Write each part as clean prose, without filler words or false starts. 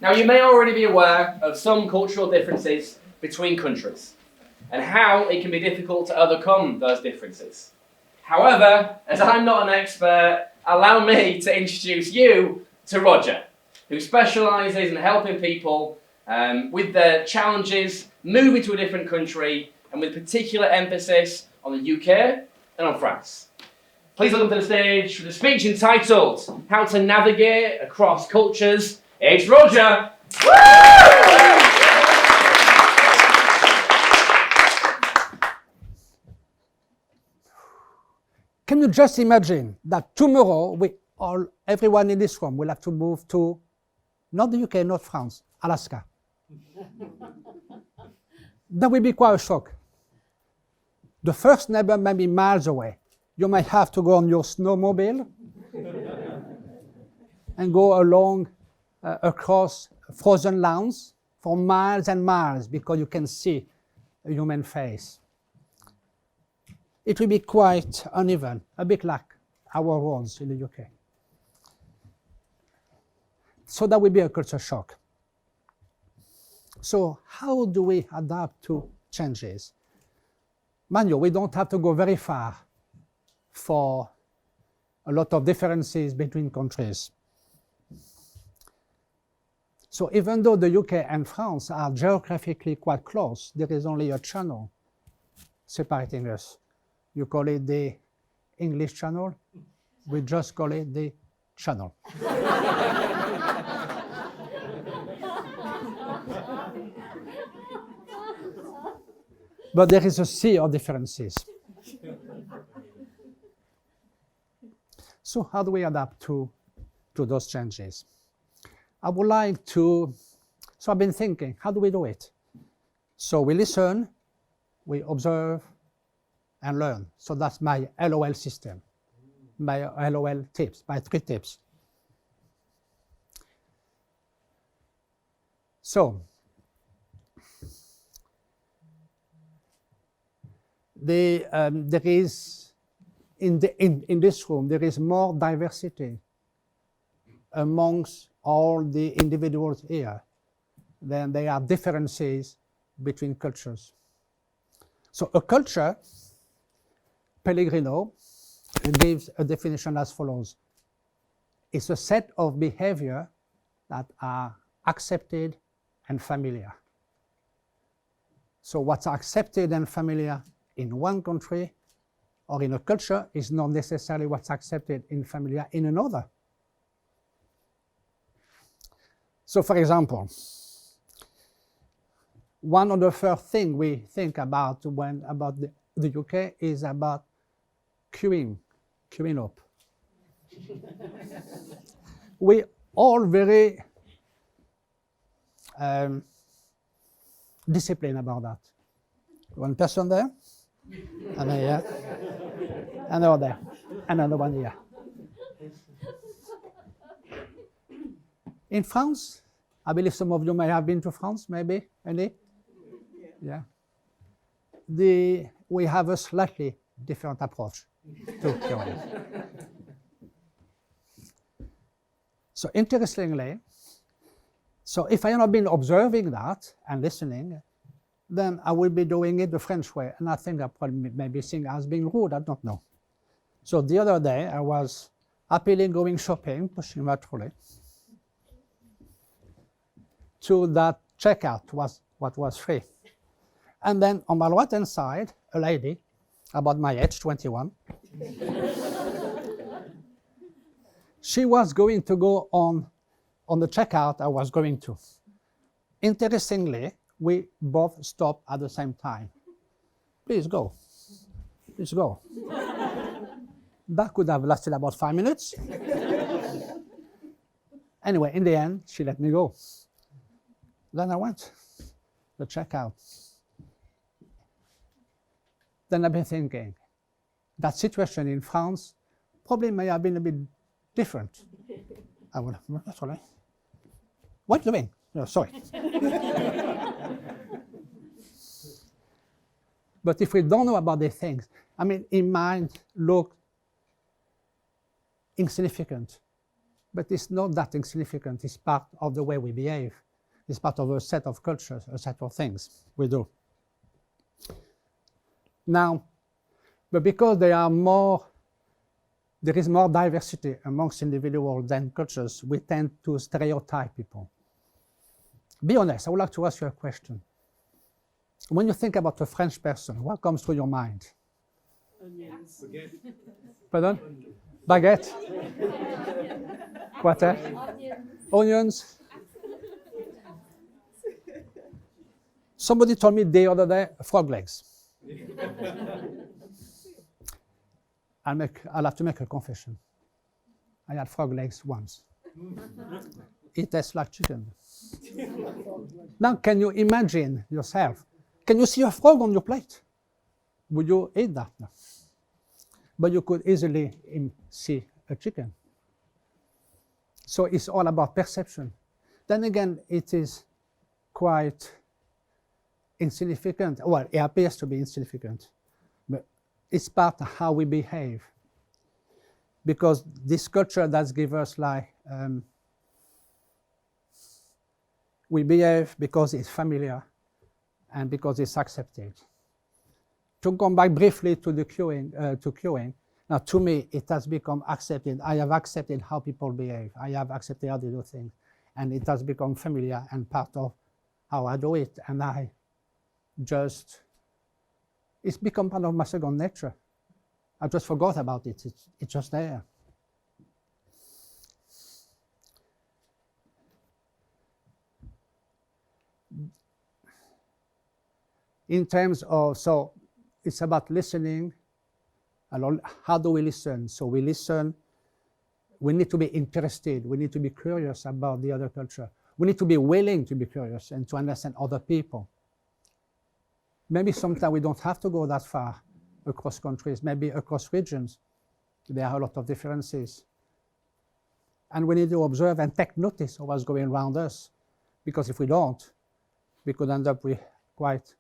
Now, you may already be aware of some cultural differences between countries and how it can be difficult to overcome those differences. However, as I'm not an expert, allow me to introduce you to Roger, who specialises in helping people with their challenges, moving to a different country, and with particular emphasis on the UK and on France. Please welcome to the stage for the speech entitled How to Navigate Across Cultures. It's Roger! Can you just imagine that tomorrow everyone in this room will have to move to, not the UK, not France, Alaska? That will be quite a shock. The first neighbor may be miles away. You might have to go on your snowmobile and go along across frozen lands for miles and miles because you can see a human face. It will be quite uneven, a bit like our roads in the UK. So that will be a culture shock. So how do we adapt to changes? Mind you, we don't have to go very far for a lot of differences between countries. So even though the UK and France are geographically quite close, there is only a channel separating us. You call it the English Channel, we just call it the Channel. But there is a sea of differences. So how do we adapt to those changes? I would like to, so I've been thinking, how do we do it? So we listen, we observe, and learn. So that's my LOL system, my LOL tips, my 3 tips. So, there is, in this room, there is more diversity amongst all the individuals here than there are differences between cultures. So a culture, Pellegrino gives a definition as follows. It's a set of behavior that are accepted and familiar. So what's accepted and familiar in one country or in a culture is not necessarily what's accepted and familiar in another. So for example, one of the first things we think about about the UK is about queuing up. We all very disciplined about that. One person there, and here, another there, another one here. In France, I believe some of you may have been to France, maybe, any? Yeah. We have a slightly different approach to queuing. So interestingly, so if I have not been observing that and listening, then I will be doing it the French way. And I think I probably maybe seeing as being rude, I don't know. So the other day, I was happily going shopping, pushing my trolley, to that checkout what was free. And then on my right-hand side, a lady, about my age, 21, she was going to go on the checkout I was going to. Interestingly, we both stopped at the same time. Please go. Please go. That could have lasted about 5 minutes. Anyway, in the end, she let me go. Then I went to the checkout. Then I've been thinking, that situation in France probably may have been a bit different. I would have, sorry. What do you mean? No, sorry. But if we don't know about these things, I mean, it might look insignificant. but it's not that insignificant. It's part of the way we behave. It's part of a set of cultures, a set of things we do. Now, but because there is more diversity amongst individuals than cultures, we tend to stereotype people. Be honest, I would like to ask you a question. When you think about a French person, what comes to your mind? Onions. Pardon? Baguette? What else? Onions? Somebody told me the other day, frog legs. I'll have to make a confession. I had frog legs once. It tastes like chicken. Now, can you imagine yourself? Can you see a frog on your plate? Would you eat that? No. But you could easily see a chicken. So it's all about perception. Then again, it is quite insignificant. Well, it appears to be insignificant, but it's part of how we behave. Because this culture does give us like, we behave because it's familiar and because it's accepted. To come back briefly to the queuing, now to me it has become accepted. I have accepted how people behave. I have accepted how they do things. And it has become familiar and part of how I do it. And it's become part of my second nature. I just forgot about it. It's just there. In terms of, so it's about listening. How do we listen? So we listen. We need to be interested. We need to be curious about the other culture. We need to be willing to be curious and to understand other people. Maybe sometimes we don't have to go that far across countries, maybe across regions. There are a lot of differences. And we need to observe and take notice of what's going around us. Because if we don't, we could end up with quite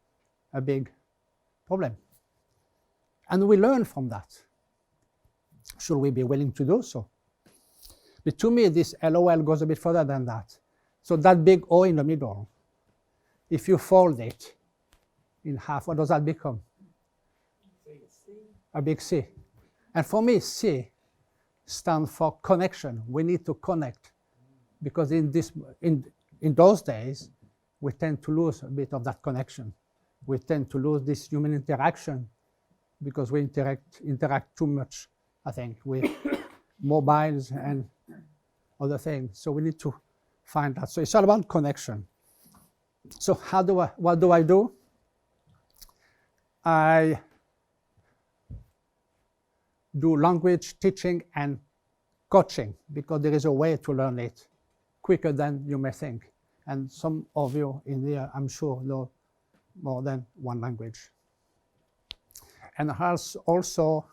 a big problem. And we learn from that. Should we be willing to do so? But to me, this LOL goes a bit further than that. So that big O in the middle, if you fold it in half, what does that become? A big C. And for me, C stands for connection. We need to connect. Because in those days, we tend to lose a bit of that connection. We tend to lose this human interaction because we interact too much, I think, with mobiles and other things. So we need to find that. So it's all about connection. So what do I do? I do language teaching and coaching because there is a way to learn it quicker than you may think. And some of you in here, I'm sure, know more than one language. And also,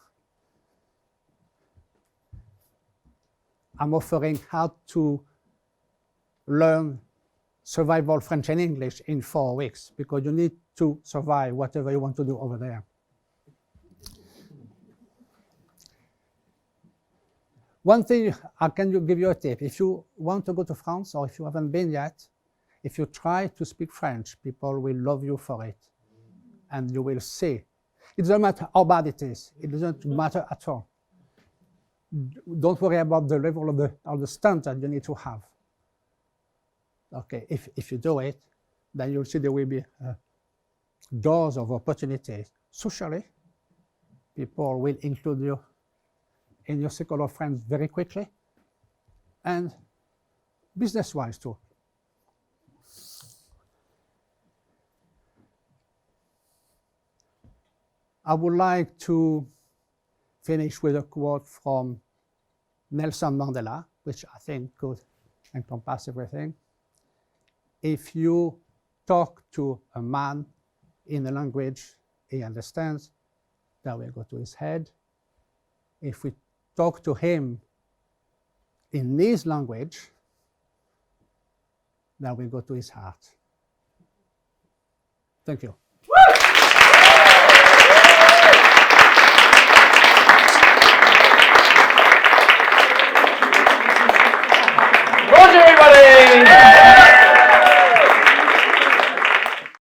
I'm offering how to learn survival French and English in 4 weeks, because you need to survive whatever you want to do over there. One thing, I can give you a tip. If you want to go to France, or if you haven't been yet, if you try to speak French, people will love you for it. And you will see. It doesn't matter how bad it is. It doesn't matter at all. Don't worry about the level of the standard you need to have. Okay, if you do it, then you'll see there will be doors of opportunity. Socially, people will include you in your circle of friends very quickly, and business-wise too. I would like to finish with a quote from Nelson Mandela, which I think could encompass everything. If you talk to a man in a language he understands, that will go to his head. If we talk to him in his language, that will go to his heart. Thank you.